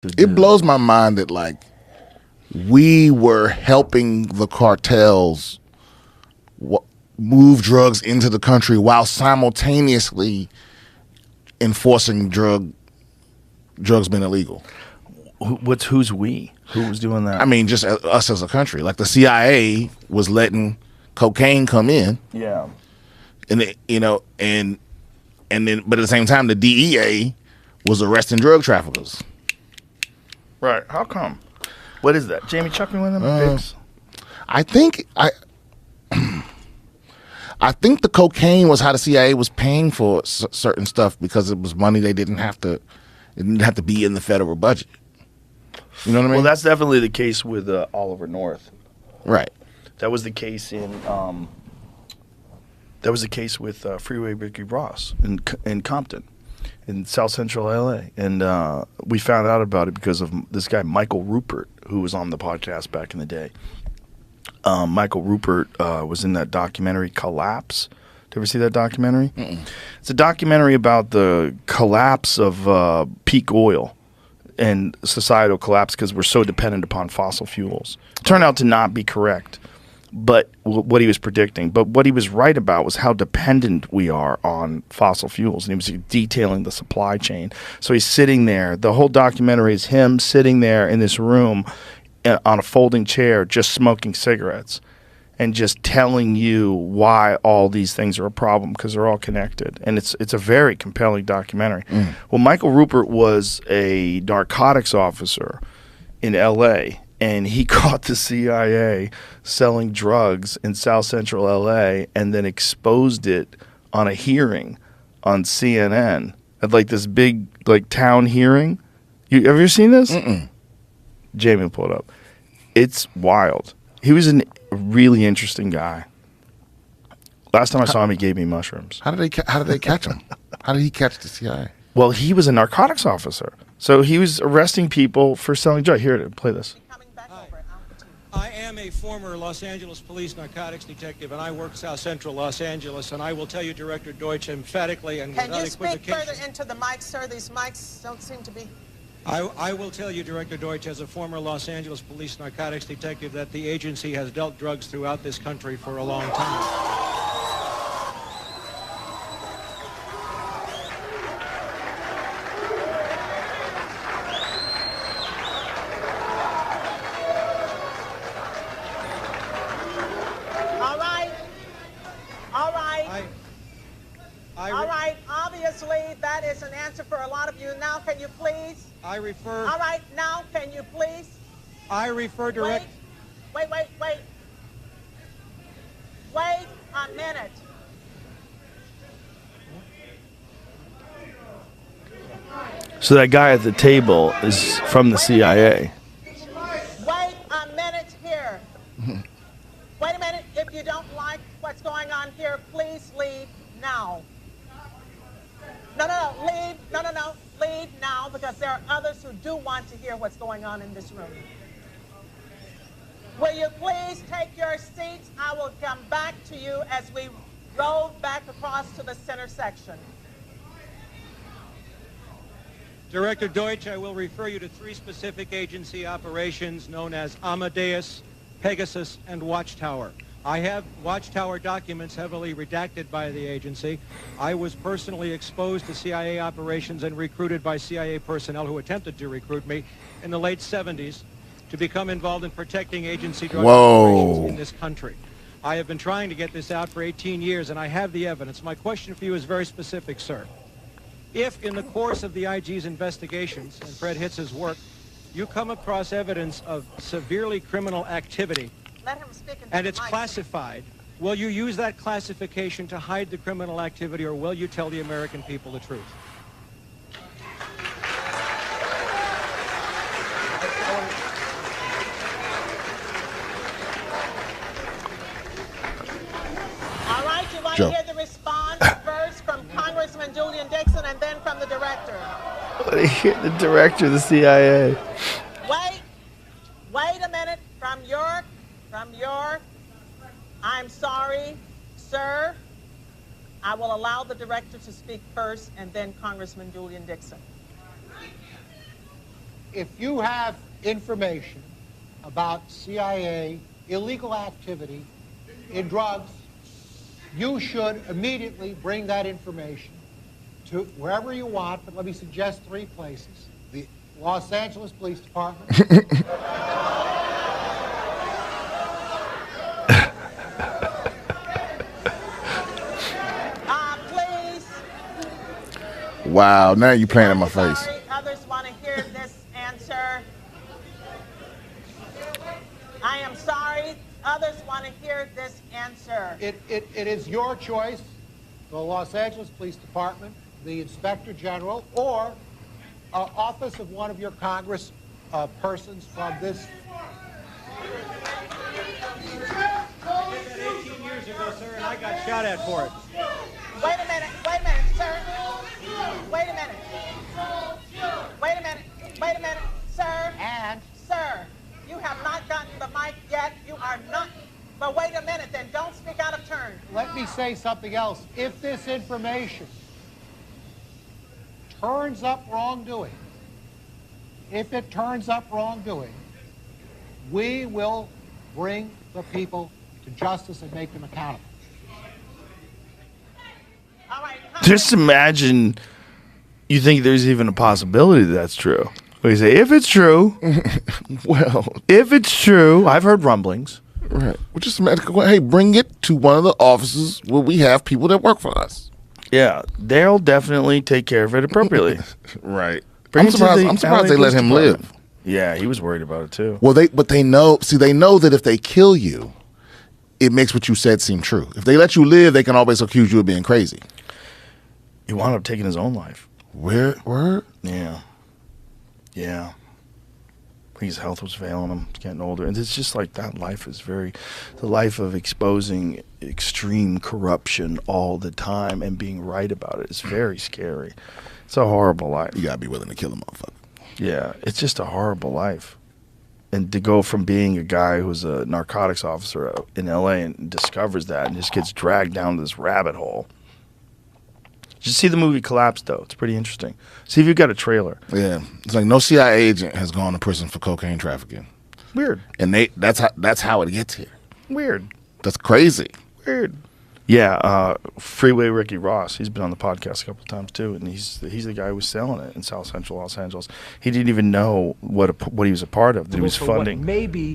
It blows my mind that like we were helping the cartels move drugs into the country while simultaneously enforcing drugs being illegal. Who's we? Who was doing that? I mean, just us as a country. Like the CIA was letting cocaine come in. Yeah. And and then, but at the same time, the DEA was arresting drug traffickers. Right. How come? What is that? Jamie, chuck me one of them picks. I think the cocaine was how the CIA was paying for certain stuff because it was money they didn't have to. It didn't have to be in the federal budget. You know what I mean? Well, that's definitely the case with Oliver North. Right. That was the case in. That was the case with Freeway Ricky Ross in Compton, in South Central LA, and we found out about it because of this guy Michael Rupert, who was on the podcast back in the day. Michael Rupert was in that documentary Collapse. Did you ever see that documentary? Mm-mm. It's a documentary about the collapse of peak oil and societal collapse because we're so dependent upon fossil fuels. It turned out to not be correct, but what he was predicting. But what he was right about was how dependent we are on fossil fuels, and he was detailing the supply chain. So he's sitting there. The whole documentary is him sitting there in this room on a folding chair just smoking cigarettes and just telling you why all these things are a problem because they're all connected. And it's a very compelling documentary. Well, Michael Rupert was a narcotics officer in L.A., and he caught the CIA selling drugs in South Central L.A. and then exposed it on a hearing on CNN at like this big like town hearing. Have you ever seen this? Mm-mm. Jamie will pull it up. It's wild. He was a really interesting guy. Last time I saw him, he gave me mushrooms. How did they catch him? How did he catch the CIA? Well, he was a narcotics officer, so he was arresting people for selling drugs. Here, play this. I am a former Los Angeles police narcotics detective, and I work South Central Los Angeles, and I will tell you, Director Deutsch, emphatically and Can without you speak equivocation. further into the mic, sir? These mics don't seem to be... I will tell you, Director Deutsch, as a former Los Angeles police narcotics detective, that the agency has dealt drugs throughout this country for a long time. All right, obviously that is an answer for a lot of you. Now can you please? I refer... All right, now can you please? I refer direct... Wait a minute. So that guy at the table is from the CIA. Wait a minute here. Wait a minute. If you don't like what's going on here, please leave now. No, leave. No, leave now, because there are others who do want to hear what's going on in this room. Will you please take your seats? I will come back to you as we roll back across to the center section. Director Deutsch, I will refer you to 3 specific agency operations known as Amadeus, Pegasus, and Watchtower. I have Watchtower documents heavily redacted by the agency. I was personally exposed to CIA operations and recruited by CIA personnel who attempted to recruit me in the late 70s to become involved in protecting agency drug operations in this country. I have been trying to get this out for 18 years, and I have the evidence. My question for you is very specific, sir. If in the course of the IG's investigations and Fred Hitz's work, you come across evidence of severely criminal activity, Let him speak into and the it's mic. classified, will you use that classification to hide the criminal activity, or will you tell the American people the truth? All right, you want Joe. to hear the response first from Congressman Julian Dixon and then from the director. The director of the CIA. Wait a minute. From your, I'm sorry, sir. I will allow the director to speak first and then Congressman Julian Dixon. if you have information about CIA illegal activity in drugs, you should immediately bring that information to wherever you want, but let me suggest 3 places. The Los Angeles Police Department. Please. Wow, now you're playing in my face. Sorry, others want to hear this answer. I am sorry. Others want to hear this answer. It is your choice, the Los Angeles Police Department, the Inspector General, or office of one of your Congress persons from this. I did that 18 years ago, sir, and I got shot at for it. Wait a minute, sir. Wait a minute. Wait a minute, sir. And Sir, you have not gotten the mic yet. You are not. But wait a minute, then don't speak out of turn. let me say something else. If this information turns up wrongdoing, we will bring the people to justice and make them accountable. All right. Just imagine you think there's even a possibility that's true. We say, if it's true, Well, if it's true, I've heard rumblings. right. Well, just imagine, hey, bring it to one of the offices where we have people that work for us. Yeah, they'll definitely take care of it appropriately. Right. Bring I'm it to surprised, the I'm surprised LA they let Police him Department. live. Yeah, he was worried about it too. Well, they know that if they kill you, it makes what you said seem true. If they let you live, they can always accuse you of being crazy. He wound up taking his own life. Word? Yeah. Yeah. His health was failing him. He's getting older. And it's just like that life is the life of exposing extreme corruption all the time and being right about it. It's very scary. It's a horrible life. You gotta be willing to kill a motherfucker. Yeah, it's just a horrible life. And to go from being a guy who's a narcotics officer in LA and discovers that and just gets dragged down this rabbit hole. Did you see the movie Collapse, though? It's pretty interesting. See if you've got a trailer. Yeah, it's like no CIA agent has gone to prison for cocaine trafficking, Weird. and that's how it gets here. Weird. That's crazy. Weird. Yeah, Freeway Ricky Ross. He's been on the podcast a couple of times too, and he's the guy who was selling it in South Central Los Angeles. He didn't even know what he was a part of. That he was for funding. what may be